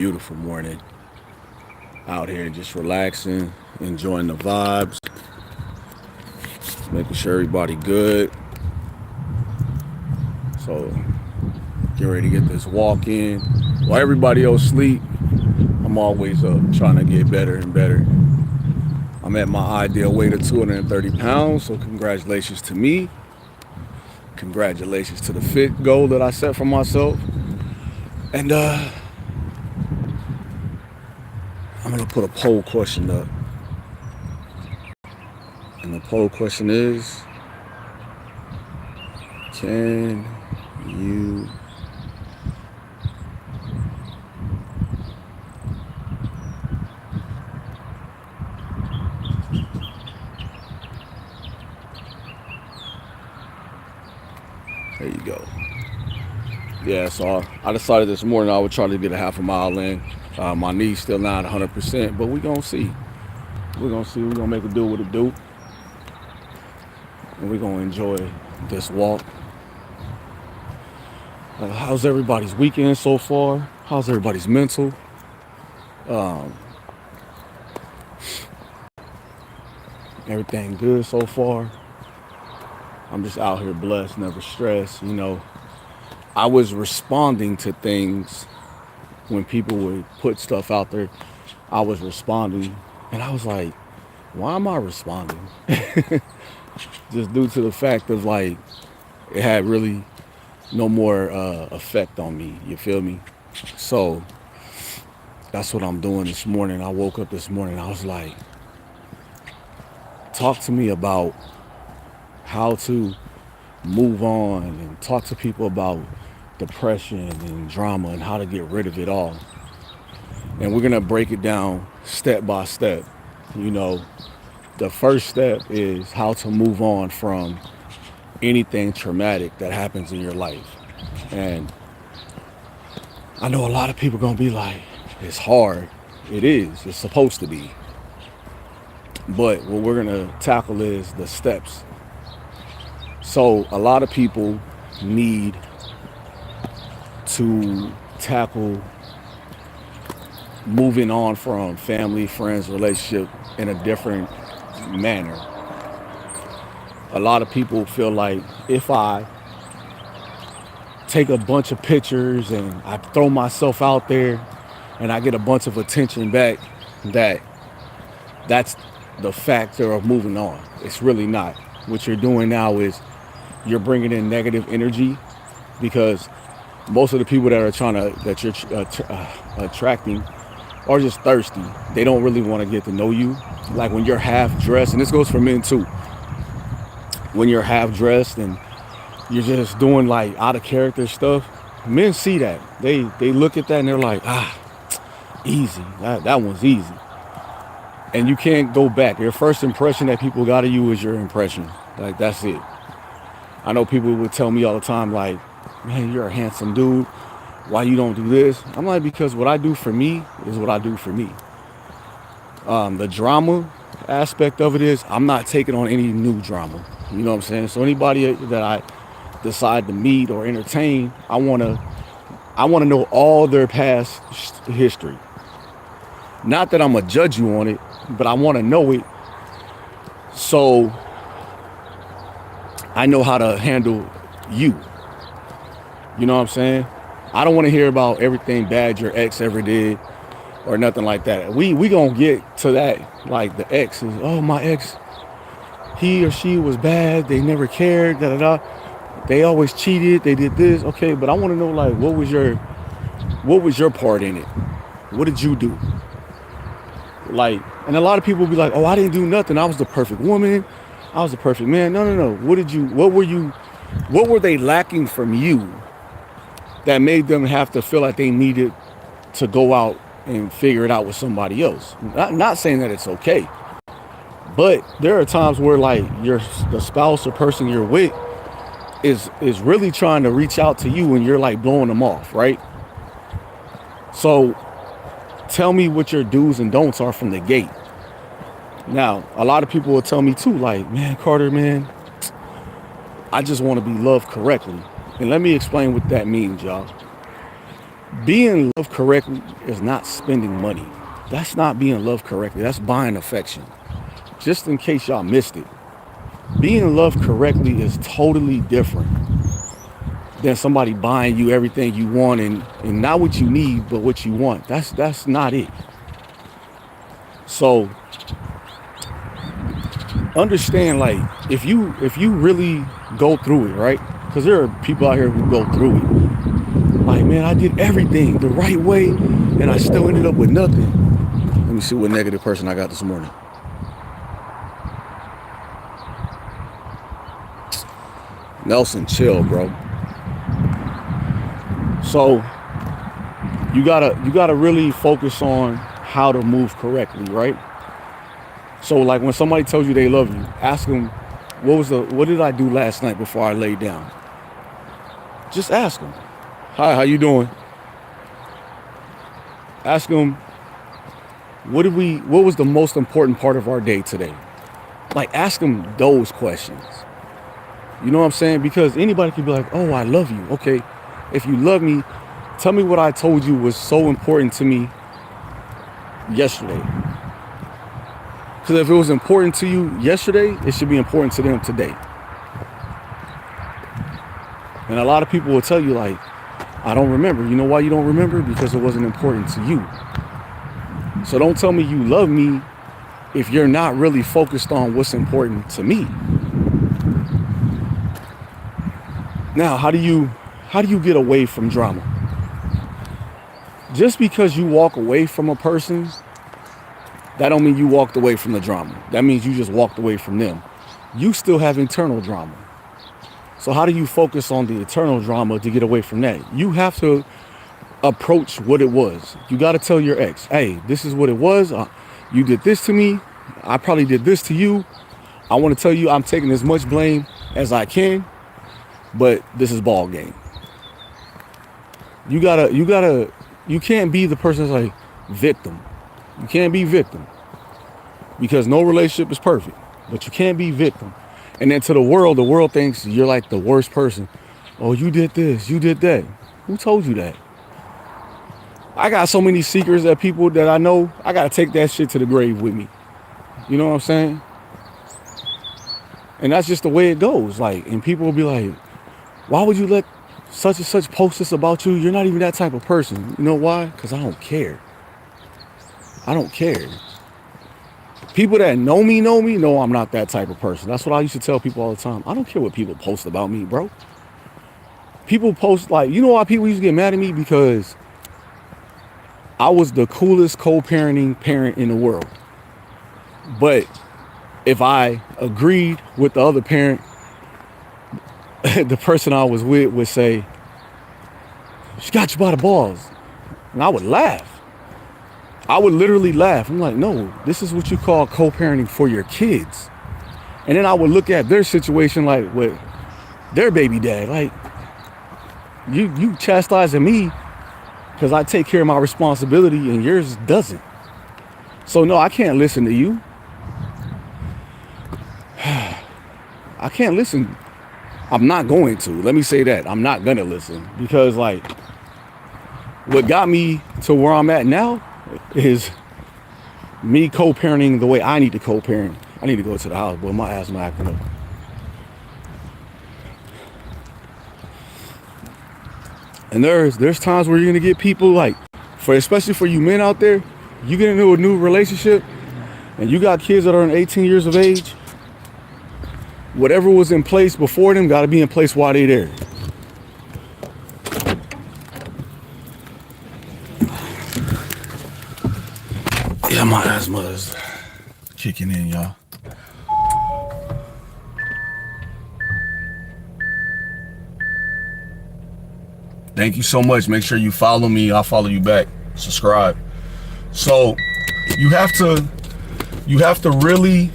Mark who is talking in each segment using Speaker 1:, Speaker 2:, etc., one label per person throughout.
Speaker 1: Beautiful morning out here, just relaxing, enjoying the vibes, making sure everybody good. So get ready to get this walk in. While everybody else sleep, I'm always up trying to get better and better. I'm at my ideal weight of 230 pounds, so congratulations to me. Congratulations to the fit goal that I set for myself. And I'm gonna put a poll question up. And the poll question is, can you there you go. Yeah, so I decided this morning I would try to get a half a mile in. My knee's still not 100%, but we're gonna see. We're gonna see. We're gonna make it do what it do, and we're gonna enjoy this walk. How's everybody's weekend so far? How's everybody's mental? Um, Everything good so far? I'm just out here blessed, never stressed. I was responding to things when people would put stuff out there. I was responding, and I was like, why am I responding? Just due to the fact of like, it had really no more effect on me. You feel me? So that's what I'm doing this morning. I woke up this morning. I was like, talk to me about how to move on and talk to people about depression and drama and how to get rid of it all. And we're going to break it down step by step. You know, the first step is how to move on from anything traumatic that happens in your life. And I know a lot of people are going to be like, it's hard. It is. It's supposed to be. But what we're going to tackle is the steps. So a lot of people need to tackle moving on from family, friends, relationship in a different manner. A lot of people feel like if I take a bunch of pictures and I throw myself out there and I get a bunch of attention back, that's the factor of moving on. It's really not. What you're doing now is you're bringing in negative energy, because most of the people that you're attracting are just thirsty. They don't really want to get to know you. Like when you're half dressed, and this goes for men too. When you're half dressed and you're just doing like out of character stuff, men see that. They look at that and they're like, easy. That one's easy. And you can't go back. Your first impression that people got of you is your impression. Like, that's it. I know people would tell me all the time, like, man, you're a handsome dude. Why you don't do this? I'm like, because what I do for me is what I do for me. The drama aspect of it is I'm not taking on any new drama. You know what I'm saying? So anybody that I decide to meet or entertain, I want to know all their past history. Not that I'm going to judge you on it, but I want to know it so I know how to handle you. You know what I'm saying? I don't want to hear about everything bad your ex ever did or nothing like that. We gonna get to that. Like the ex is, oh, my ex, he or she was bad. They never cared. Da da da. They always cheated. They did this. Okay, but I want to know, like, what was your part in it? What did you do? Like, and a lot of people will be like, oh, I didn't do nothing. I was the perfect woman. I was the perfect man. No. What were they lacking from you that made them have to feel like they needed to go out and figure it out with somebody else? Not saying that it's okay, but there are times where like the spouse or person you're with is really trying to reach out to you and you're like blowing them off, right? So tell me what your do's and don'ts are from the gate. Now, a lot of people will tell me too, like, man, Carter, man, I just want to be loved correctly. And let me explain what that means, y'all. Being loved correctly is not spending money. That's not being loved correctly. That's buying affection. Just in case y'all missed it, being loved correctly is totally different than somebody buying you everything you want, and not what you need, but what you want. That's not it. So understand, like, if you really go through it, right? Because there are people out here who go through it. Like, man, I did everything the right way, and I still ended up with nothing. Let me see what negative person I got this morning. Nelson, chill, bro. So you gotta really focus on how to move correctly, right? So like when somebody tells you they love you, ask them, what did I do last night before I laid down? Just ask them. Hi, how you doing? Ask them, what was the most important part of our day today? Like, ask them those questions. You know what I'm saying? Because anybody can be like, oh, I love you. Okay, if you love me, tell me what I told you was so important to me yesterday. Because if it was important to you yesterday, it should be important to them today. And a lot of people will tell you, like, I don't remember. You know why you don't remember? Because it wasn't important to you. So don't tell me you love me if you're not really focused on what's important to me. Now, how do you get away from drama? Just because you walk away from a person, that don't mean you walked away from the drama. That means you just walked away from them. You still have internal drama. So how do you focus on the internal drama to get away from that? You have to approach what it was. You got to tell your ex, hey, this is what it was. You did this to me. I probably did this to you. I want to tell you I'm taking as much blame as I can, but this is ball game. You can't be the person that's like victim. You can't be victim because no relationship is perfect, but you can't be victim. And then to the world thinks you're like the worst person. Oh, you did this, you did that. Who told you that? I got so many secrets that people that I know, I got to take that shit to the grave with me. You know what I'm saying? And that's just the way it goes. Like, and people will be like, why would you let such and such post this about you? You're not even that type of person. You know why? Because I don't care. I don't care. People that know me know I'm not that type of person. That's what I used to tell people all the time. I don't care what people post about me, bro. People post, like, you know why people used to get mad at me? Because I was the coolest co-parenting parent in the world. But if I agreed with the other parent, the person I was with would say, she got you by the balls. And I would laugh. I would literally laugh. I'm like, no, this is what you call co-parenting for your kids. And then I would look at their situation like with their baby dad. Like, you chastising me because I take care of my responsibility and yours doesn't. So no, I can't listen to you. I can't listen. I'm not going to. Let me say that. I'm not going to listen because, like, what got me to where I'm at now is me co-parenting the way I need to co-parent. I need to go to the house, but my ass is acting up. And there's times where you're gonna get people like, especially for you men out there, you get into a new relationship and you got kids that are 18 years of age. Whatever was in place before them got to be in place while they're there. Yeah, my asthma is kicking in, y'all. Thank you so much. Make sure you follow me. I'll follow you back. Subscribe. So you have to really,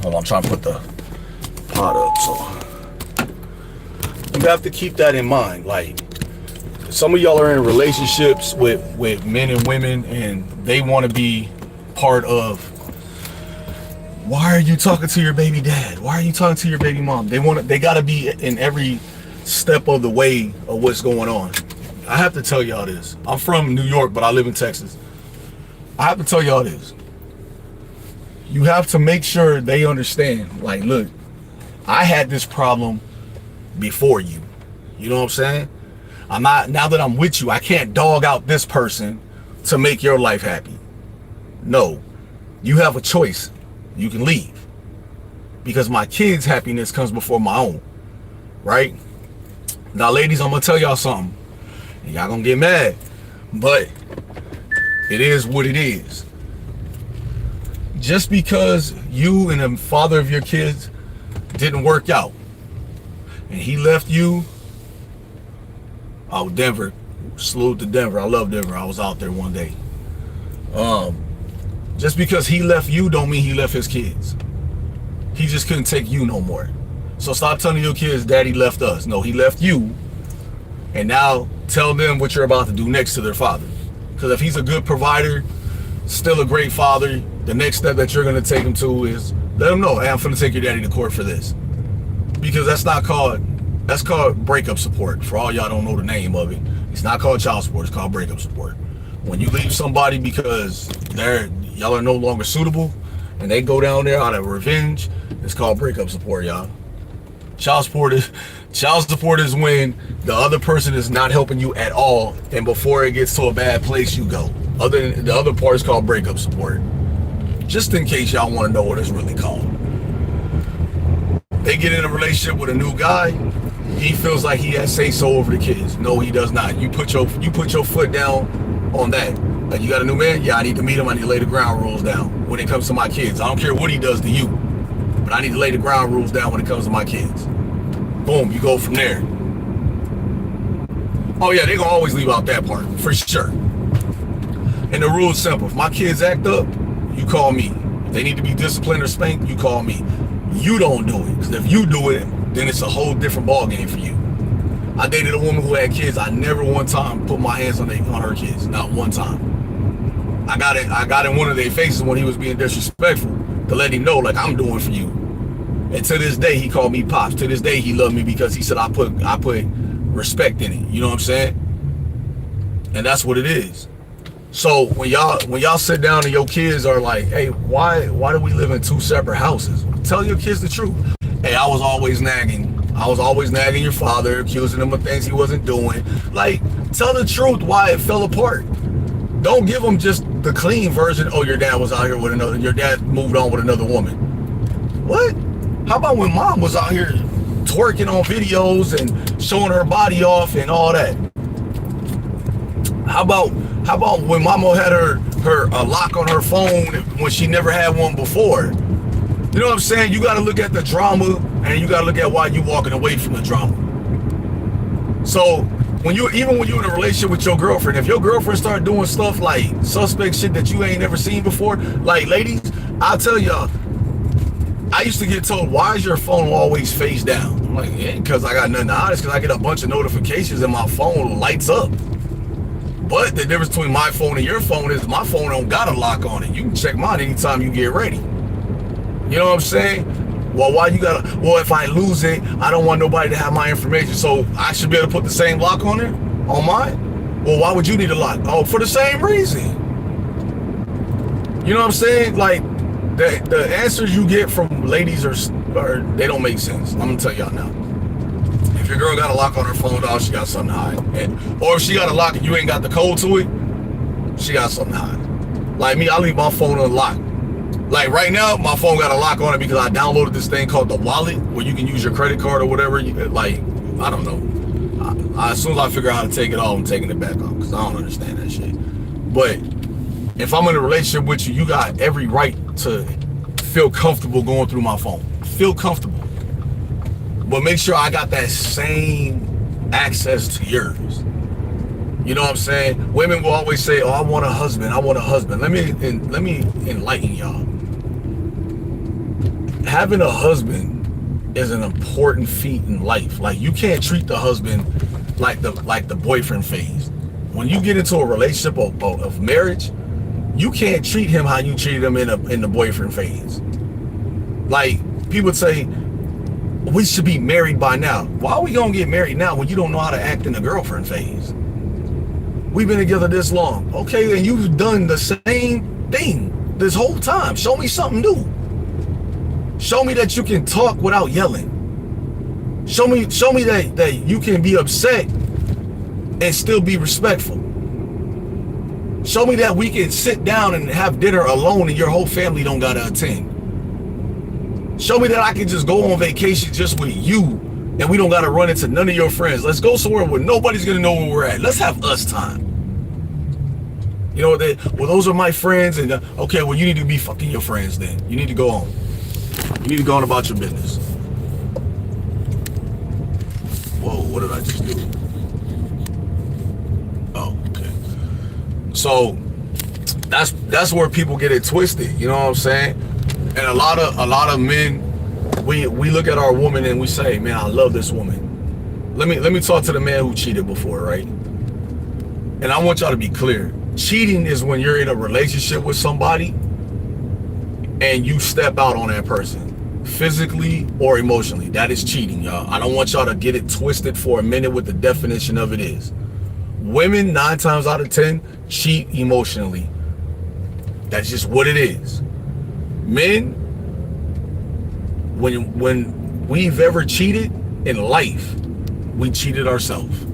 Speaker 1: hold on, I'm trying to put the pot up. So you have to keep that in mind. Like, some of y'all are in relationships with men and women and they want to be part of, why are you talking to your baby dad? Why are you talking to your baby mom? They got to be in every step of the way of what's going on.
Speaker 2: I have to tell y'all this. I'm from New York, but I live in Texas. I have to tell y'all this. You have to make sure they understand, like, look, I had this problem before you. You know what I'm saying? I'm not, now that I'm with you, I can't dog out this person to make your life happy. No. You have a choice. You can leave. Because my kids' happiness comes before my own. Right? Now, ladies, I'm going to tell y'all something. And y'all going to get mad. But it is what it is. Just because you and the father of your kids didn't work out and he left you, oh, Denver, salute to Denver. I love Denver. I was out there one day. Just because he left you don't mean he left his kids. He just couldn't take you no more. So stop telling your kids, Daddy left us. No, he left you. And now tell them what you're about to do next to their father. Because if he's a good provider, still a great father, the next step that you're going to take him to is let him know, hey, I'm going to take your daddy to court for this. Because that's called breakup support. For all y'all don't know the name of it, it's not called child support, it's called breakup support. When you leave somebody because y'all are no longer suitable and they go down there out of revenge, it's called breakup support, y'all. Child support is when the other person is not helping you at all, and before it gets to a bad place, you go. The other part is called breakup support. Just in case y'all want to know what it's really called. They get in a relationship with a new guy. He feels like he has say so over the kids. No, he does not. You put your foot down on that. Like, you got a new man? Yeah, I need to meet him. I need to lay the ground rules down when it comes to my kids. I don't care what he does to you, but I need to lay the ground rules down when it comes to my kids. Boom, you go from there. Oh yeah, they're gonna always leave out that part, for sure. And the rule is simple. If my kids act up, you call me. If they need to be disciplined or spanked, you call me. You don't do it. Because if you do it, then it's a whole different ball game for you. I dated a woman who had kids. I never one time put my hands on her kids. Not one time. I got in one of their faces when he was being disrespectful to let him know, like, I'm doing for you. And to this day, he called me Pops. To this day, he loved me because he said I put respect in it. You know what I'm saying? And that's what it is. So when y'all sit down and your kids are like, hey, why do we live in two separate houses? Tell your kids the truth. Hey, I was always nagging your father, accusing him of things he wasn't doing. Like, tell the truth why it fell apart. Don't give them just the clean version. Oh, your dad was out here with your dad moved on with another woman. What? How about when mom was out here twerking on videos and showing her body off and all that? How about when mama had her lock on her phone when she never had one before? You know what I'm saying? You got to look at the drama and you got to look at why you walking away from the drama. So when you're in a relationship with your girlfriend, if your girlfriend start doing stuff like suspect shit that you ain't never seen before, like, ladies, I'll tell y'all, I used to get told, why is your phone always face down? I'm like, yeah, because I got nothing to hide. It's because I get a bunch of notifications and my phone lights up. But the difference between my phone and your phone is my phone don't got a lock on it. You can check mine anytime you get ready. You know what I'm saying? Well, why you gotta, well, if I lose it, I don't want nobody to have my information. So I should be able to put the same lock on it, on mine? Well, why would you need a lock? Oh, for the same reason. You know what I'm saying? Like, the answers you get from ladies are they don't make sense. I'm gonna tell y'all now. If your girl got a lock on her phone, dog, she got something to hide. Or if she got a lock and you ain't got the code to it, she got something to hide. Like me, I leave my phone unlocked. Like right now, my phone got a lock on it because I downloaded this thing called the wallet, where you can use your credit card or whatever. Like, I don't know. As soon as I figure out how to take it off, I'm taking it back off because I don't understand that shit. But if I'm in a relationship with you, you got every right to feel comfortable going through my phone. Feel comfortable. But make sure I got that same access to yours. You know what I'm saying? Women will always say, oh, I want a husband. I want a husband. Let me enlighten y'all. Having a husband is an important feat in life. Like, you can't treat the husband like the boyfriend phase. When you get into a relationship of marriage, you can't treat him how you treated him in the boyfriend phase. Like, people say, we should be married by now. Why are we gonna get married now when you don't know how to act in the girlfriend phase? we've been together this long. Okay, and you've done the same thing this whole time. Show me something new. Show me that you can talk without yelling. Show me that you can be upset and still be respectful. Show me that we can sit down and have dinner alone and your whole family don't gotta attend. Show me that I can just go on vacation just with you and we don't gotta run into none of your friends. Let's go somewhere where nobody's gonna know where we're at. Let's have us time. You know, well, those are my friends, and okay, well, you need to be fucking your friends then. You need to go on. You need to go on about your business. Whoa, what did I just do? Oh, okay. So that's where people get it twisted. You know what I'm saying? And a lot of men, we look at our woman and we say, man, I love this woman. Let me talk to the man who cheated before, right? And I want y'all to be clear. Cheating is when you're in a relationship with somebody and you step out on that person, physically or emotionally. That is cheating, y'all. I don't want y'all to get it twisted for a minute what the definition of it is. Women, 9 times out of 10, cheat emotionally. That's just what it is. Men, when we've ever cheated in life, we cheated ourselves.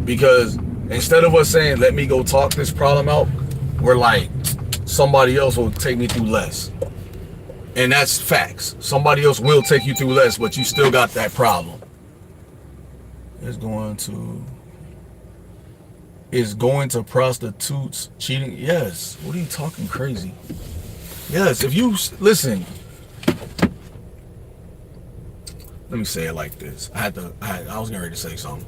Speaker 2: Because instead of us saying, let me go talk this problem out, we're like, somebody else will take me through less. And that's facts. Somebody else will take you through less, but you still got that problem. Is going to prostitutes cheating? Yes. What are you talking crazy? Yes, if you listen, let me say it like this. I was getting ready to say something.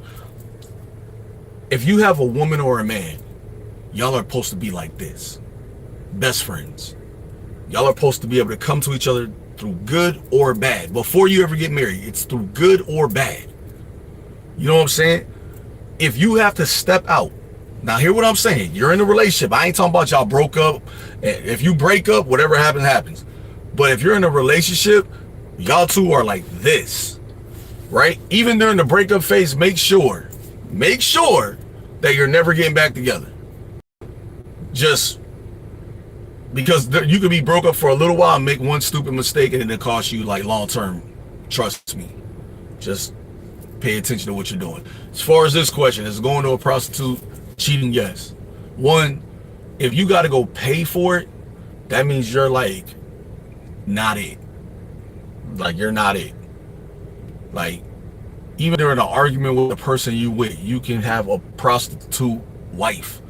Speaker 2: If you have a woman or a man, y'all are supposed to be like this. Best friends. Y'all are supposed to be able to come to each other through good or bad. Before you ever get married, it's through good or bad. You know what I'm saying? If you have to step out, now hear what I'm saying. You're in a relationship. I ain't talking about y'all broke up. If you break up, whatever happens, happens. But if you're in a relationship, y'all two are like this, right? Even during the breakup phase, make sure that you're never getting back together. Just because you could be broke up for a little while and make one stupid mistake and it'll cost you like long term. Trust me. Just pay attention to what you're doing. As far as this question, is going to a prostitute cheating? Yes. One, if you got to go pay for it, that means you're like not it. Like you're not it. Like even during an argument with the person you with, you can have a prostitute wife,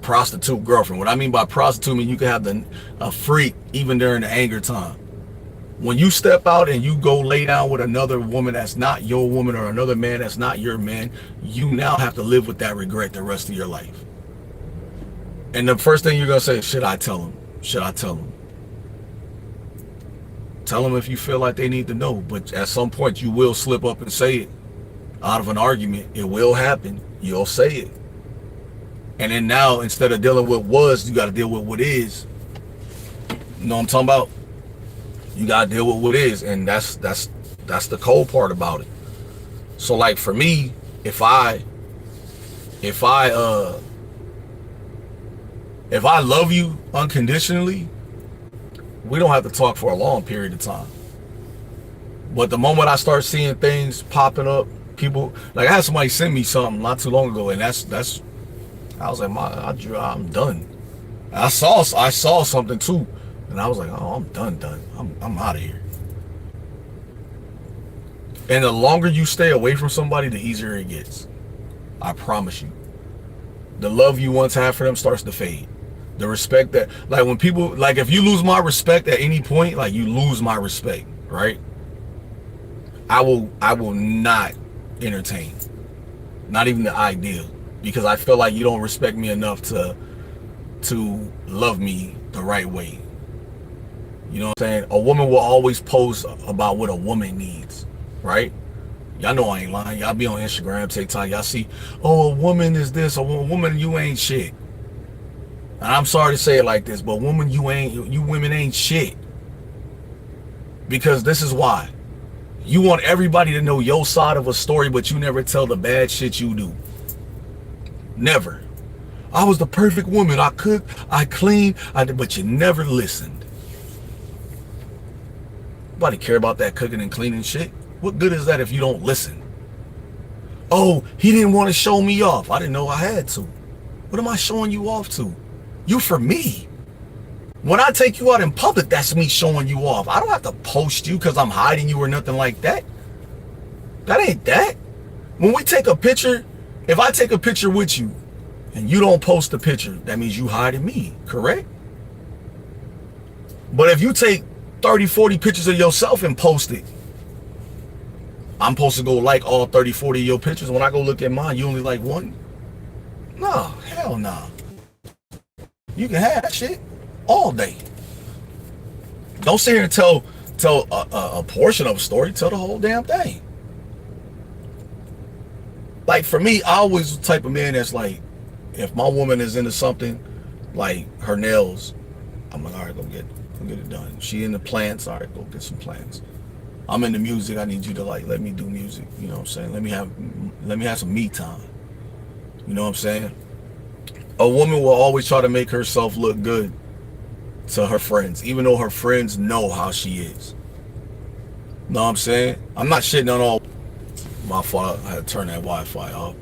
Speaker 2: prostitute girlfriend. What I mean by prostitute, I mean you can have a freak even during the anger time. When you step out and you go lay down with another woman that's not your woman or another man that's not your man, you now have to live with that regret the rest of your life. And the first thing you're going to say is, should I tell him? Should I tell him? Tell them if you feel like they need to know. But at some point, you will slip up and say it. Out of an argument, it will happen. You'll say it. And then now, instead of dealing with was, you got to deal with what is. You know what I'm talking about? You got to deal with what is. And that's the cold part about it. So like for me, if I love you unconditionally, we don't have to talk for a long period of time. But the moment I start seeing things popping up, people, like I had somebody send me something not too long ago, and that's I was like, I'm done. I saw something too, and I was like, oh, I'm done. I'm out of here. And the longer you stay away from somebody, the easier it gets. I promise you. The love you once had for them starts to fade. The respect that, like when people, like if you lose my respect at any point, like you lose my respect, right? I will not entertain. Not even the idea. Because I feel like you don't respect me enough to love me the right way. You know what I'm saying? A woman will always post about what a woman needs, right? Y'all know I ain't lying. Y'all be on Instagram, TikTok. Y'all see, oh, a woman is this. A woman, you ain't shit. And I'm sorry to say it like this, but you women ain't shit. Because this is why. You want everybody to know your side of a story, but you never tell the bad shit you do. Never. I was the perfect woman. I cooked, I cleaned, but you never listened. Nobody care about that cooking and cleaning shit. What good is that if you don't listen? Oh, he didn't want to show me off. I didn't know I had to. What am I showing you off to? You for me. When I take you out in public, that's me showing you off. I don't have to post you because I'm hiding you or nothing like that. That ain't that. When we take a picture, if I take a picture with you and you don't post the picture, that means you hiding me, correct? But if you take 30, 40 pictures of yourself and post it, I'm supposed to go like all 30, 40 of your pictures. When I go look at mine, you only like one? No, hell no. You can have that shit all day. Don't sit here and tell a portion of a story. Tell the whole damn thing. Like for me, I always the type of man that's like, if my woman is into something, like her nails, I'm like, all right, go get it done. She into plants, all right, go get some plants. I'm into music, I need you to like let me do music. You know what I'm saying? Let me have some me time. You know what I'm saying? A woman will always try to make herself look good to her friends, even though her friends know how she is. Know what I'm saying? I'm not shitting on all. My fault, I had to turn that Wi-Fi off.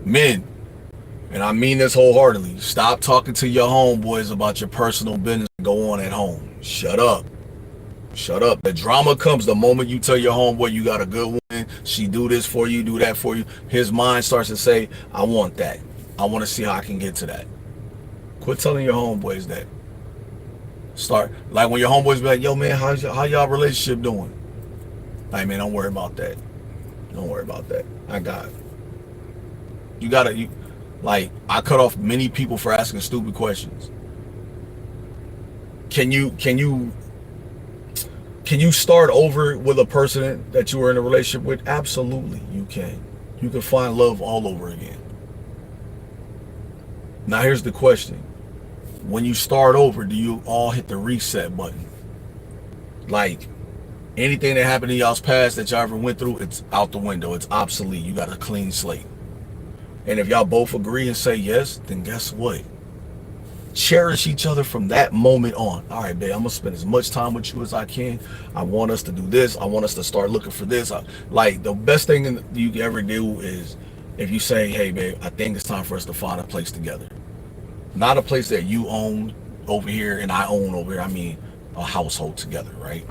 Speaker 2: Men, and I mean this wholeheartedly, stop talking to your homeboys about your personal business and go on at home. Shut up. Shut up. The drama comes the moment you tell your homeboy you got a good woman, she do this for you, do that for you. His mind starts to say, I want that. I want to see how I can get to that. Quit telling your homeboys that. Start, like when your homeboys be like, yo man, how y'all relationship doing? Like, man, don't worry about that. Don't worry about that. I got it. Like, I cut off many people for asking stupid questions. Can you start over with a person that you were in a relationship with? Absolutely, you can. You can find love all over again. Now here's the question. When you start over, do you all hit the reset button? Like, anything that happened in y'all's past that y'all ever went through, it's out the window. It's obsolete. You got a clean slate. And if y'all both agree and say yes, then guess what? Cherish each other from that moment on. All right, babe, I'm going to spend as much time with you as I can. I want us to do this. I want us to start looking for this. Like, the best thing you can ever do is if you say, hey, babe, I think it's time for us to find a place together. Not a place that you own over here and I own over here. I mean, a household together, right?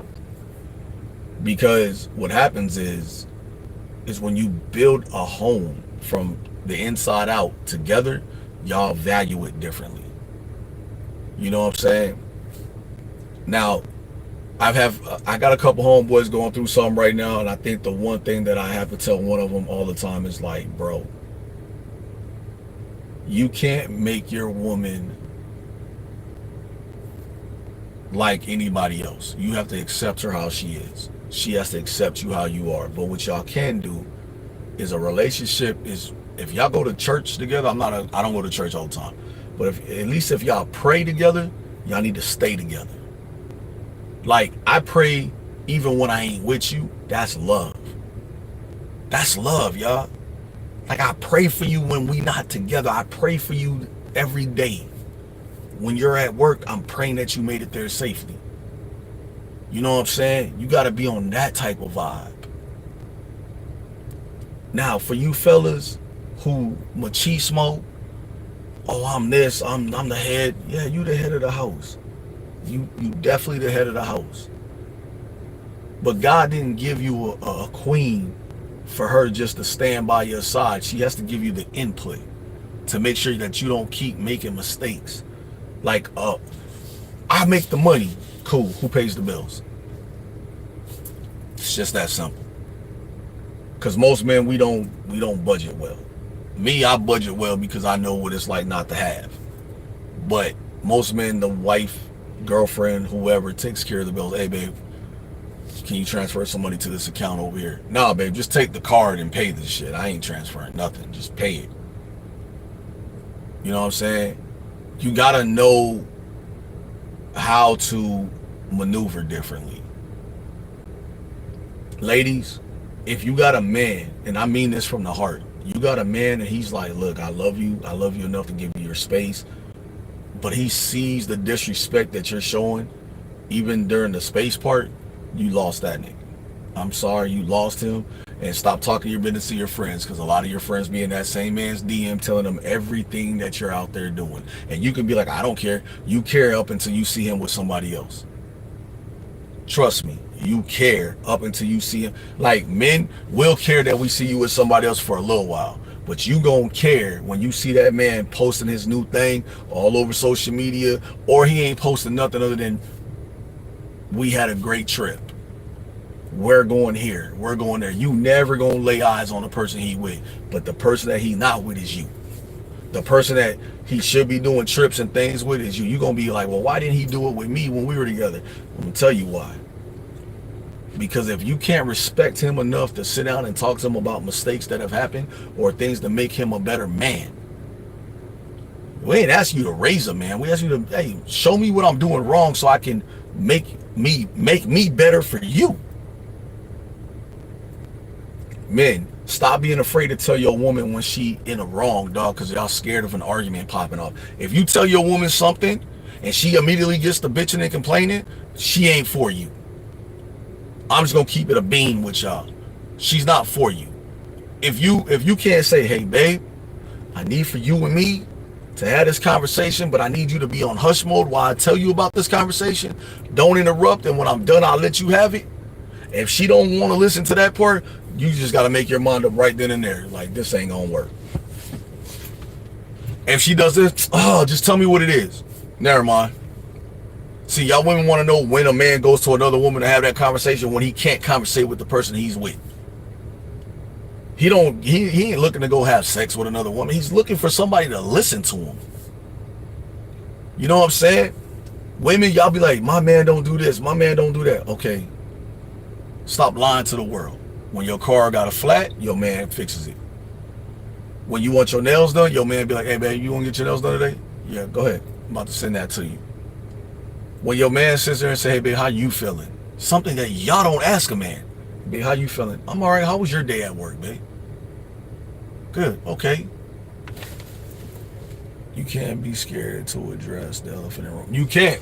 Speaker 2: Because what happens is when you build a home from the inside out together, y'all value it differently. You know what I'm saying? Now, I got a couple homeboys going through something right now, and I think the one thing that I have to tell one of them all the time is like, bro, you can't make your woman like anybody else. You have to accept her how she is. She has to accept you how you are. But what y'all can do is a relationship is, if y'all go to church together, I don't go to church all the time, but at least if y'all pray together, y'all need to stay together. Like, I pray even when I ain't with you. That's love. That's love, y'all. Like, I pray for you when we not together. I pray for you every day. When you're at work, I'm praying that you made it there safely. You know what I'm saying? You got to be on that type of vibe. Now, for you fellas who machismo, oh, I'm this, I'm the head. Yeah, you the head of the house. You definitely the head of the house. But God didn't give you a queen for her just to stand by your side. She has to give you the input to make sure that you don't keep making mistakes. Like, I make the money. Cool. Who pays the bills? It's just that simple. Because most men, we don't budget well. Me, I budget well because I know what it's like not to have. But most men, the wife, girlfriend, whoever takes care of the bills. Hey, babe, can you transfer some money to this account over here? Nah, babe, just take the card and pay this shit. I ain't transferring nothing. Just pay it. You know what I'm saying? You gotta know how to maneuver differently. Ladies, if you got a man, and I mean this from the heart, You got a man and he's like, look, I love you enough to give you your space, but he sees the disrespect that you're showing, even during the space part. You lost that nigga. I'm sorry, you lost him. And stop talking your business to your friends, because a lot of your friends be in that same man's DM telling them everything that you're out there doing. And you can be like, I don't care. You care up until you see him with somebody else. Trust me, you care up until you see him. Like, men will care that we see you with somebody else for a little while, but you gonna care when you see that man posting his new thing all over social media, or he ain't posting nothing other than, we had a great trip, we're going here, we're going there. You never gonna lay eyes on the person he with, but the person that he not with is you. The person that he should be doing trips and things with is you. You gonna be like, well, why didn't he do it with me when we were together? I'm gonna tell you why. Because if you can't respect him enough to sit down and talk to him about mistakes that have happened or things to make him a better man, we ain't ask you to raise a man. We ask you to, hey, show me what I'm doing wrong so I can make me better for you. Men, stop being afraid to tell your woman when she in a wrong, dog, because y'all scared of an argument popping off. If you tell your woman something and she immediately gets to bitching and complaining, she ain't for you. I'm just gonna keep it a bean with y'all. She's not for you. If you can't say, hey babe, I need for you and me to have this conversation, but I need you to be on hush mode while I tell you about this conversation. Don't interrupt, and when I'm done, I'll let you have it. If she don't want to listen to that part, you just got to make your mind up right then and there. Like, this ain't gonna work. If she does this, oh, just tell me what it is. Never mind. See, y'all women want to know when a man goes to another woman to have that conversation when he can't conversate with the person he's with. He ain't looking to go have sex with another woman. He's looking for somebody to listen to him. You know what I'm saying? Women, y'all be like, my man don't do this, my man don't do that. Okay. Stop lying to the world. When your car got a flat, your man fixes it. When you want your nails done, your man be like, hey babe, you want to get your nails done today? Yeah, go ahead. I'm about to send that to you. When your man sits there and say, hey babe, how you feeling? Something that y'all don't ask a man. Babe, how you feeling? I'm all right. How was your day at work, babe? Good. Okay. You can't be scared to address the elephant in the room. You can't.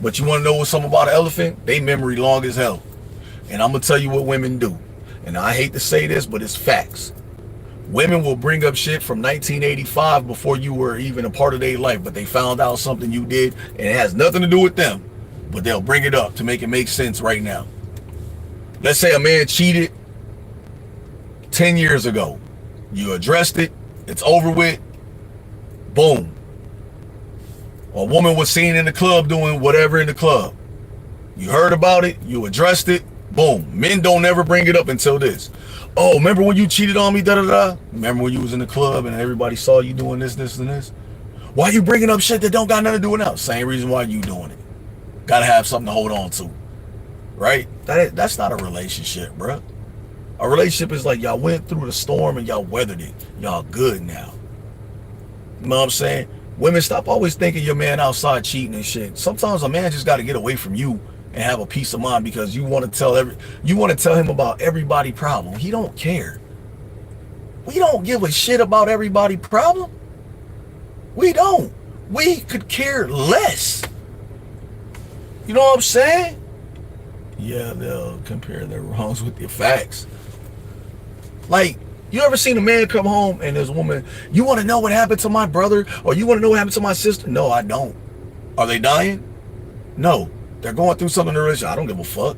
Speaker 2: But you want to know what's something about an elephant? They memory long as hell. And I'm going to tell you what women do. And I hate to say this, but it's facts. Women will bring up shit from 1985 before you were even a part of their life, but they found out something you did and it has nothing to do with them, but they'll bring it up to make it make sense right now. Let's say a man cheated 10 years ago. You addressed it. It's over with. Boom. A woman was seen in the club doing whatever in the club. You heard about it. You addressed it. Boom. Men don't ever bring it up until this. Oh, remember when you cheated on me? Da da da. Remember when you was in the club and everybody saw you doing this, this, and this? Why you bringing up shit that don't got nothing to do with now? Same reason why you doing it. Gotta have something to hold on to, right? That's not a relationship, bro. A relationship is like y'all went through the storm and y'all weathered it. Y'all good now. You know what I'm saying? Women, stop always thinking your man outside cheating and shit. Sometimes a man just got to get away from you and have a peace of mind because you want to tell him about everybody problem. He don't care. We don't give a shit about everybody problem. We don't. We could care less. You know what I'm saying? Yeah, they'll compare their wrongs with your facts. Like, you ever seen a man come home and his woman, you want to know what happened to my brother? Or you want to know what happened to my sister? No, I don't. Are they dying? No. They're going through something in their relationship. I don't give a fuck.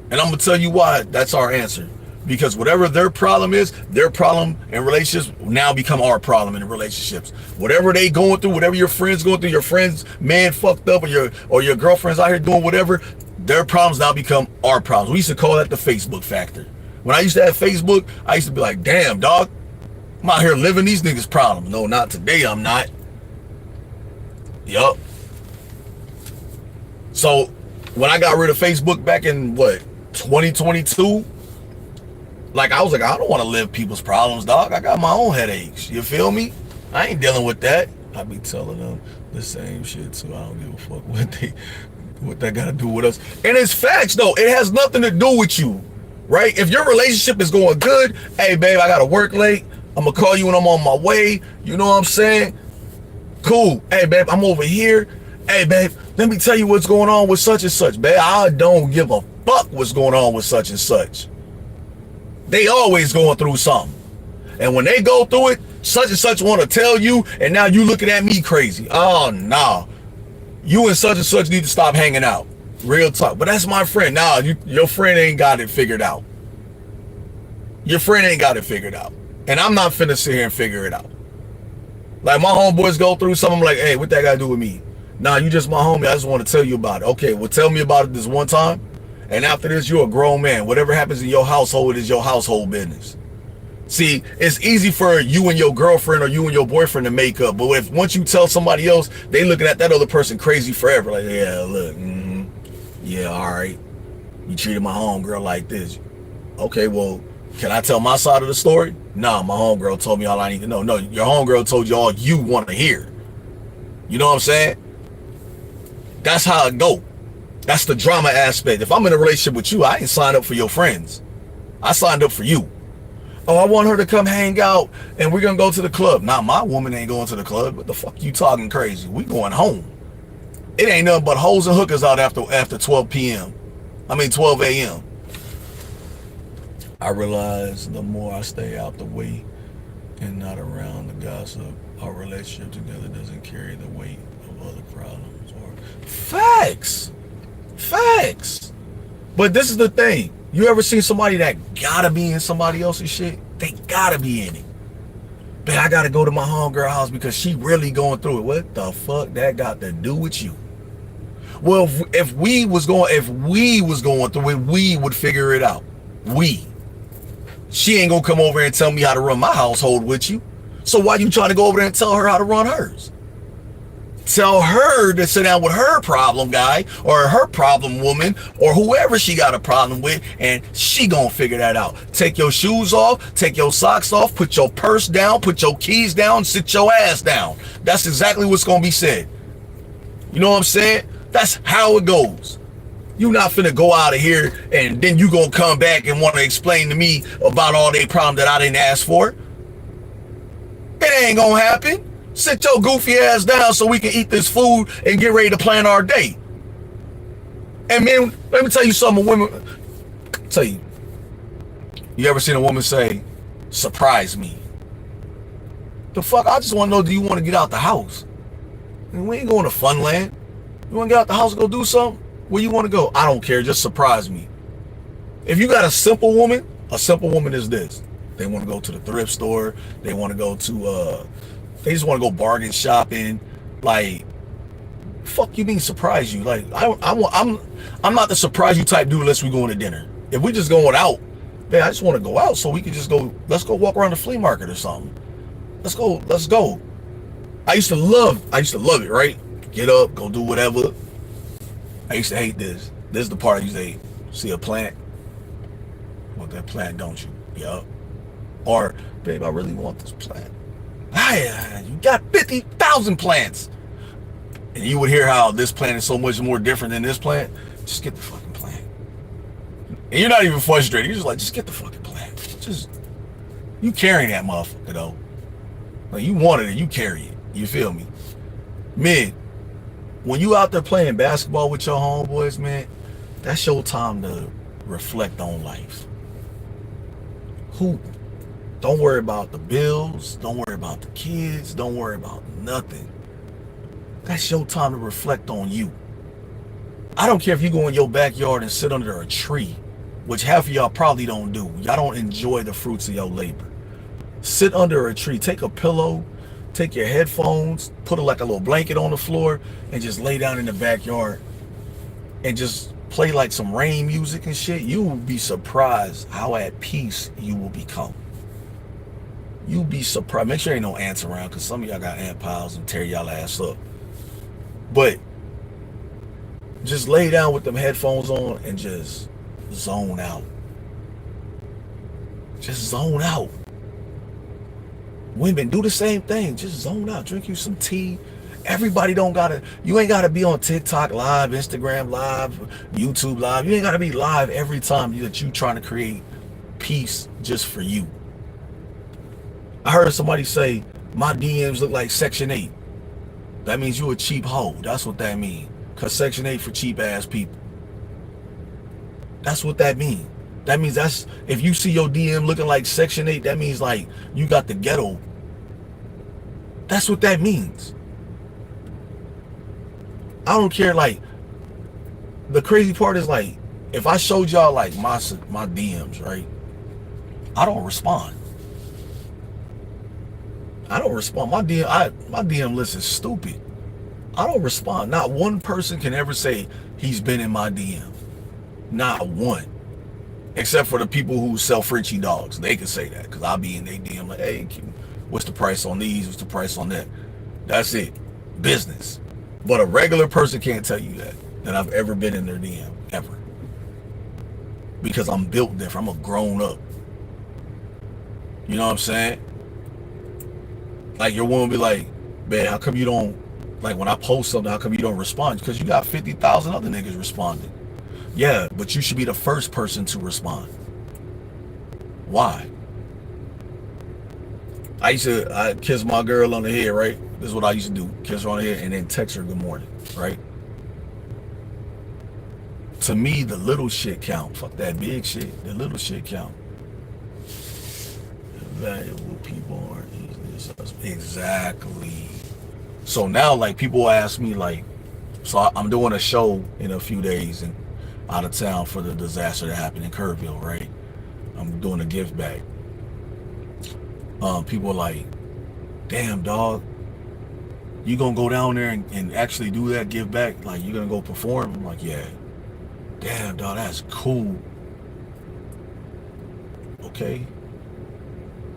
Speaker 2: And I'm going to tell you why that's our answer. Because whatever their problem is, their problem in relationships now become our problem in relationships. Whatever they going through, whatever your friends going through, your friends man fucked up, or your girlfriend's out here doing whatever, their problems now become our problems. We used to call that the Facebook factor. When I used to have Facebook, I used to be like, damn, dog, I'm out here living these niggas' problems. No, not today, I'm not. Yup. So when I got rid of Facebook back in 2022, like I was like, I don't want to live people's problems, dog. I got my own headaches. You feel me? I ain't dealing with that. I be telling them the same shit, so I don't give a fuck what that got to do with us. And it's facts though. It has nothing to do with you. right? If your relationship is going good, hey, babe, I got to work late. I'm going to call you when I'm on my way. You know what I'm saying? Cool. Hey, babe, I'm over here. Hey, babe, let me tell you what's going on with such and such. Babe, I don't give a fuck what's going on with such and such. They always going through something. And when they go through it, such and such want to tell you, and now you looking at me crazy. Oh, nah. You and such need to stop hanging out. Real talk. But that's my friend. Nah, your friend ain't got it figured out. Your friend ain't got it figured out. And I'm not finna sit here and figure it out. Like, my homeboys go through something, I'm like, hey, what that got to do with me? Nah, you just my homie. I just want to tell you about it. Okay, well, tell me about it this one time. And after this, you're a grown man. Whatever happens in your household is your household business. See, it's easy for you and your girlfriend or you and your boyfriend to make up. But if once you tell somebody else, they looking at that other person crazy forever. Like, yeah, look, yeah, all right. You treated my homegirl like this. Okay, well, can I tell my side of the story? Nah, my homegirl told me all I need to know. No, your homegirl told you all you want to hear. You know what I'm saying? That's how it go. That's the drama aspect. If I'm in a relationship with you, I ain't signed up for your friends. I signed up for you. Oh, I want her to come hang out and we're going to go to the club. Nah, my woman ain't going to the club. What the fuck you talking crazy? We going home. It ain't nothing but hoes and hookers out after 12 p.m. 12 a.m. I realize the more I stay out the way and not around the gossip, our relationship together doesn't carry the weight of other problems. Facts. But this is the thing. You ever seen somebody that gotta be in somebody else's shit? They gotta be in it. But I gotta go to my homegirl house because she really going through it. What the fuck that got to do with you? Well, if we was going through it, we would figure it out. She ain't gonna come over and tell me how to run my household with you. So why you trying to go over there and tell her how to run hers? Tell her to sit down with her problem guy or her problem woman or whoever she got a problem with, and she gonna figure that out. Take your shoes off, take your socks off, put your purse down, put your keys down, sit your ass down. That's exactly what's gonna be said. You know what I'm saying? That's how it goes. You not finna go out of here and then you gonna come back and want to explain to me about all they problem that I didn't ask for. It ain't gonna happen. Sit your goofy ass down so we can eat this food and get ready to plan our day. And man, let me tell you something, you ever seen a woman say, surprise me? The fuck, I just want to know, do you want to get out the house? And we ain't going to Funland. You want to get out the house and go do something? Where you want to go? I don't care, just surprise me. If you got a simple woman is this. They want to go to the thrift store. They want to go to, they just want to go bargain shopping. Like, fuck you mean surprise you? Like, I'm not the surprise you type dude unless we going to dinner. If we just going out, man, I just want to go out so we can just go, let's go walk around the flea market or something. Let's go. I used to love it, right? Get up, go do whatever. I used to hate this. This is the part I used to hate. See a plant? Want that plant, don't you? Yup. Or, babe, I really want this plant. You got 50,000 plants. And you would hear how this plant is so much more different than this plant. Just get the fucking plant. And you're not even frustrated. You're just like, just get the fucking plant. You carrying that motherfucker, though. Like, you wanted it, you carry it. You feel me? Man, when you out there playing basketball with your homeboys, man, that's your time to reflect on life. Hoop. Don't worry about the bills. Don't worry about the kids. Don't worry about nothing. That's your time to reflect on you. I don't care if you go in your backyard and sit under a tree, which half of y'all probably don't do. Y'all don't enjoy the fruits of your labor. Sit under a tree. Take a pillow. Take your headphones. Put like a little blanket on the floor and just lay down in the backyard and just play like some rain music and shit. You will be surprised how at peace you will become. You'll be surprised. Make sure ain't no ants around, because some of y'all got ant piles and tear y'all ass up. But just lay down with them headphones on and just zone out. Just zone out. Women, do the same thing. Just zone out. Drink you some tea Everybody don't gotta, you ain't gotta be on TikTok live, Instagram live, YouTube live. You ain't gotta be live every time that you trying to create peace just for you. I heard somebody say, my DMs look like Section 8. That means you a cheap hoe. That's what that means. Cause Section 8 for cheap ass people. That's what that means. That means that's, if you see your DM looking like Section 8, that means like you got the ghetto. That's what that means. I don't care. Like, the crazy part is like, if I showed y'all like my DMs, right? I don't respond. I don't respond. My DM list is stupid. I don't respond. Not one person can ever say he's been in my DM. Not one. Except for the people who sell Frenchie dogs. They can say that because I'll be in their DM like, hey, what's the price on these? What's the price on that? That's it. Business. But a regular person can't tell you that I've ever been in their DM. Ever. Because I'm built different. I'm a grown up. You know what I'm saying? Like, your woman be like, man, how come you don't, like, when I post something, how come you don't respond? Because you got 50,000 other niggas responding. Yeah, but you should be the first person to respond. Why? I kiss my girl on the head, right? This is what I used to do. Kiss her on the head and then text her good morning, right? To me, the little shit count. Fuck that big shit. The little shit count. Valuable people aren't easily. Exactly. So now, like, people ask me, like, so I'm doing a show in a few days and out of town for the disaster that happened in Kerrville, right? I'm doing a gift bag. People are like, damn, dog, you gonna go down there and actually do that give back? Like, you gonna go perform? I'm like, yeah. Damn, dog, that's cool. Okay.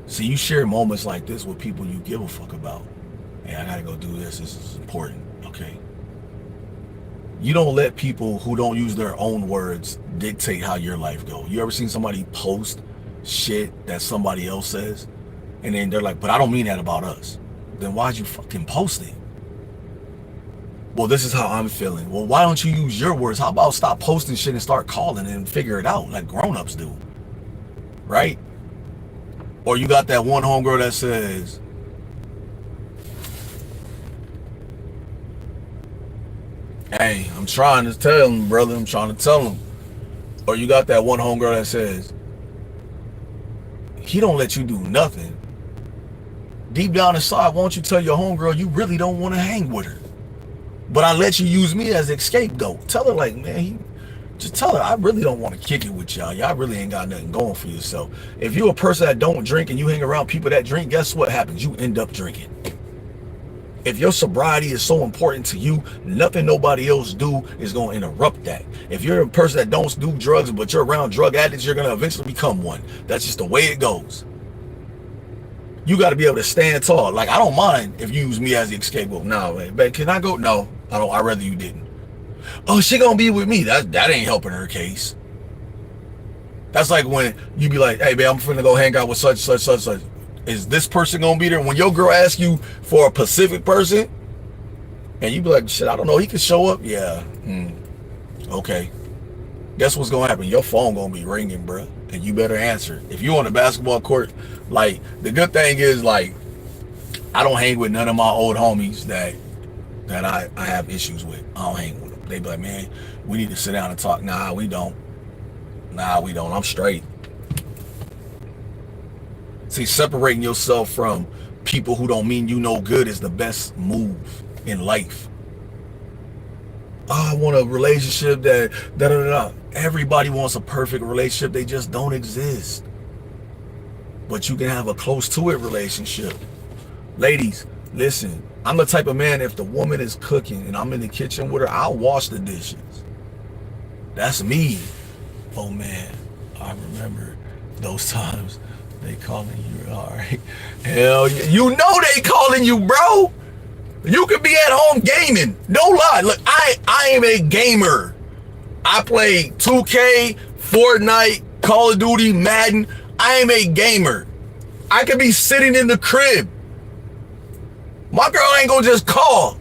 Speaker 2: See, you share moments like this with people you give a fuck about. Hey, I gotta go do this. This is important. Okay. You don't let people who don't use their own words dictate how your life goes. You ever seen somebody post shit that somebody else says? And then they're like, but I don't mean that about us. Then why'd you fucking post it? Well, this is how I'm feeling. Well, why don't you use your words? How about stop posting shit and start calling and figure it out like grown-ups do? Right? Or you got that one homegirl that says, hey, I'm trying to tell him, brother. I'm trying to tell him. Or you got that one homegirl that says, he don't let you do nothing. Deep down inside, won't you tell your homegirl you really don't want to hang with her? But I let you use me as a scapegoat. Tell her, like, man, just tell her, I really don't want to kick it with y'all. Y'all really ain't got nothing going for yourself. If you're a person that don't drink and you hang around people that drink, guess what happens? You end up drinking. If your sobriety is so important to you, nothing nobody else do is going to interrupt that. If you're a person that don't do drugs, but you're around drug addicts, you're going to eventually become one. That's just the way it goes. You got to be able to stand tall. Like, I don't mind if you use me as the scapegoat. No, man, but can I go? No, I don't. I'd rather you didn't. Oh, she gonna be with me. That ain't helping her case. That's like when you be like, hey, man, I'm finna go hang out with such. Is this person gonna be there? When your girl asks you for a Pacific person, and you be like, shit, I don't know, he could show up. Yeah. Okay. Guess what's gonna happen? Your phone gonna be ringing, bro, and you better answer. If you on the basketball court, like, the good thing is, like, I don't hang with none of my old homies that I have issues with. I don't hang with them. They be like, man, we need to sit down and talk. Nah, we don't. I'm straight. See, separating yourself from people who don't mean you no good is the best move in life. Oh, I want a relationship that everybody wants a perfect relationship. They just don't exist. But you can have a close to it relationship. Ladies, listen, I'm the type of man, if the woman is cooking and I'm in the kitchen with her, I'll wash the dishes. That's me. Oh man, I remember those times they calling you. All right. Hell yeah. You know they calling you, bro. You could be at home gaming. Don't lie. Look, I am a gamer. I play 2K, Fortnite, Call of Duty, Madden. I am a gamer. I could be sitting in the crib. My girl ain't gonna just call.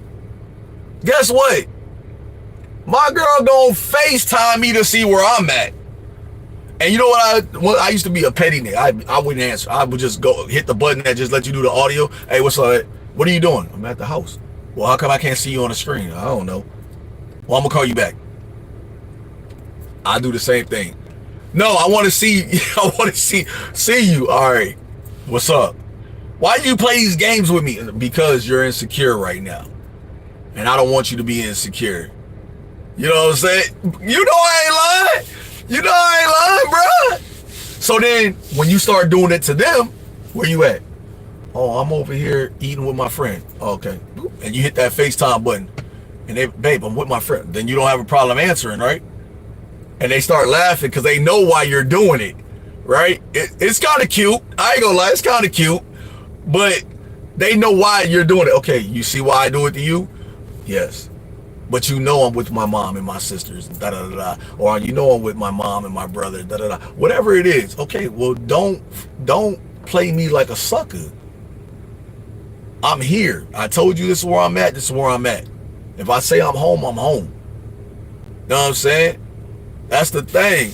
Speaker 2: Guess what? My girl gonna FaceTime me to see where I'm at. And you know what? I used to be a petty nigga. I wouldn't answer. I would just go hit the button that just let you do the audio. Hey, what's up? What are you doing? I'm at the house. Well, how come I can't see you on the screen? I don't know. Well, I'm gonna call you back. I do the same thing. No, I want to see. I want to see you. All right. What's up? Why do you play these games with me? Because you're insecure right now, and I don't want you to be insecure. You know what I'm saying? You know I ain't lying. You know I ain't lying, bro. So then, when you start doing it to them, where you at? Oh, I'm over here eating with my friend. Oh, okay. And you hit that FaceTime button, and they, babe, I'm with my friend. Then you don't have a problem answering, right? And they start laughing because they know why you're doing it, right? It's kind of cute. I ain't gonna lie, it's kind of cute, but they know why you're doing it. Okay, you see why I do it to you? Yes. But you know I'm with my mom and my sisters, da da da da. Or you know I'm with my mom and my brother, da da da. Whatever it is. Okay, well don't play me like a sucker. I'm here. I told you this is where I'm at, this is where I'm at. If I say I'm home, I'm home. You know what I'm saying? That's the thing.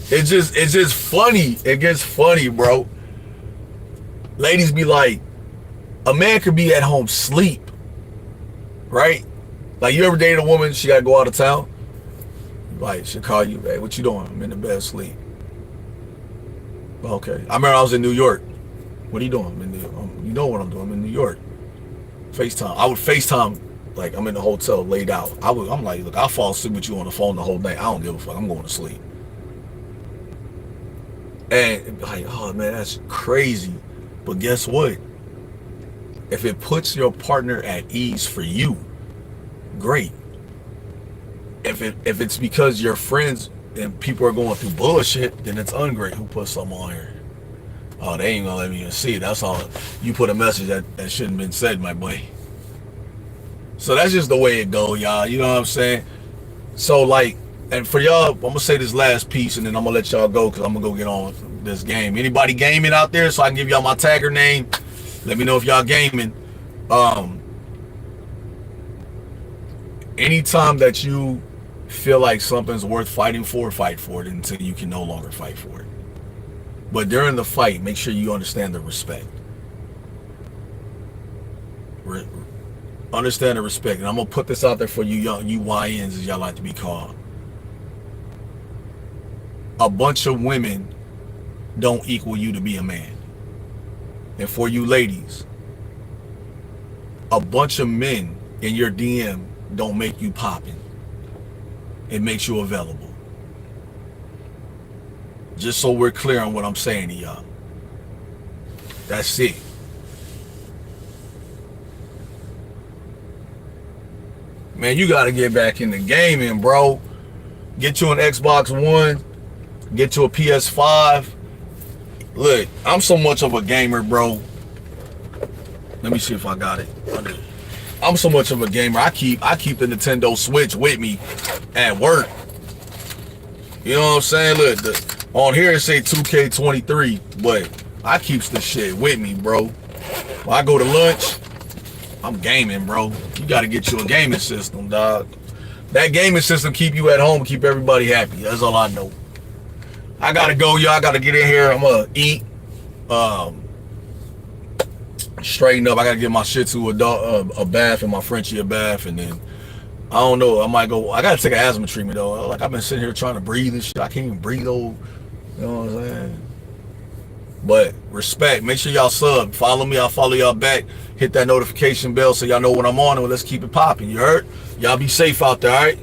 Speaker 2: It's just funny. It gets funny, bro. Ladies be like, a man could be at home sleep, right? Like, you ever dated a woman, she gotta go out of town? Like, she'll call you, hey, what you doing? I'm in the bed asleep. Okay. I remember I was in New York. What are you doing? I'm in you know what I'm doing. I'm in New York. FaceTime. I would FaceTime like I'm in the hotel laid out. I'm like, look, I'll fall asleep with you on the phone the whole night. I don't give a fuck. I'm going to sleep. And like, oh man, that's crazy. But guess what? If it puts your partner at ease for you, great. If it's because your friends and people are going through bullshit, then it's ungreat. Who put something on here? Oh, they ain't gonna let me even see it. That's all. You put a message that shouldn't have been said, my boy. So that's just the way it go, y'all. You know what I'm saying? So like, and for y'all, I'm gonna say this last piece and then I'm gonna let y'all go because I'm gonna go get on this game. Anybody gaming out there so I can give y'all my tagger name? Let me know if y'all gaming. Anytime that you feel like something's worth fighting for, fight for it until you can no longer fight for it. But during the fight, make sure you understand the respect. Understand the respect. And I'm going to put this out there for you young, you YNs as y'all like to be called. A bunch of women don't equal you to be a man. And for you ladies, a bunch of men in your DM don't make you popping. It makes you available. Just so we're clear on what I'm saying to y'all. That's it. Man, you got to get back into gaming, bro. Get you an Xbox One. Get you a PS5. Look, I'm so much of a gamer, bro. Let me see if I got it. I'm so much of a gamer. I keep the Nintendo Switch with me at work. You know what I'm saying? Look, on here it say 2K23, but I keeps the shit with me, bro. When I go to lunch, I'm gaming, bro. You got to get you a gaming system, dog. That gaming system keep you at home, keep everybody happy. That's all I know. I got to go, y'all. I got to get in here. I'm going to eat. Straighten up. I got to get my Shih Tzu a bath and my Frenchie a bath. And then, I don't know, I might go. I got to take an asthma treatment, though. Like, I've been sitting here trying to breathe and shit. I can't even breathe, though. You know what I'm saying? But respect. Make sure y'all sub. Follow me. I'll follow y'all back. Hit that notification bell so y'all know when I'm on. And let's keep it popping. You heard? Y'all be safe out there, all right?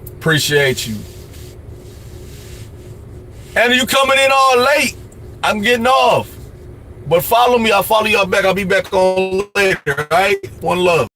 Speaker 2: Appreciate you. And you coming in all late. I'm getting off. But follow me. I'll follow y'all back. I'll be back on later, all right? One love.